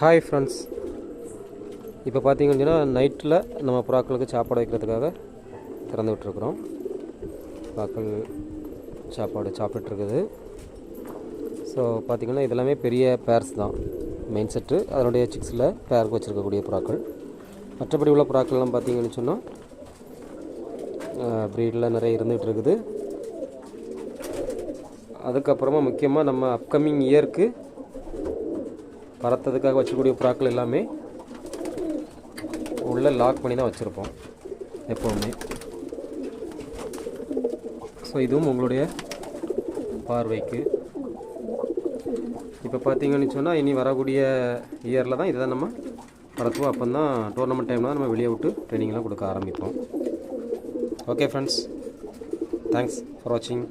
Hi friends, இப்போ பார்த்தீங்கன்னா நைட்டில் நம்ம புறாக்களுக்கு சாப்பாடு வைக்கிறதுக்காக திறந்து விட்டுருக்குறோம். புறாக்கள் சாப்பாடு சாப்பிட்டுருக்குது. ஸோ பார்த்திங்கன்னா இதெல்லாமே பெரிய பேர்ஸ் தான். மெயின் செட்டு அதனுடைய சிக்ஸில் பேருக்கு வச்சுருக்கக்கூடிய புறாக்கள். மற்றபடி உள்ள புறாக்கள்லாம் பார்த்திங்கன்னு சொன்னால் ப்ரீடில் நிறைய இருந்துகிட்டு இருக்குது. அதுக்கப்புறமா முக்கியமாக நம்ம அப்கமிங் இயருக்கு பறத்ததுக்காக வச்சுக்கூடிய புறாக்கள் எல்லாமே உள்ளே லாக் பண்ணி தான் வச்சுருப்போம் எப்போவுமே. ஸோ இதுவும் உங்களுடைய பார்வைக்கு. இப்போ பார்த்தீங்கன்னு சொன்னால் இனி வரக்கூடிய இயரில் தான் இதை தான் நம்ம பறத்துவோம். அப்போ தான் டோர்னமெண்ட் டைமில் தான் நம்ம வெளியே விட்டு ட்ரைனிங்லாம் கொடுக்க ஆரம்பிப்போம். ஓகே ஃப்ரெண்ட்ஸ், தேங்க்ஸ் ஃபார் வாட்சிங்.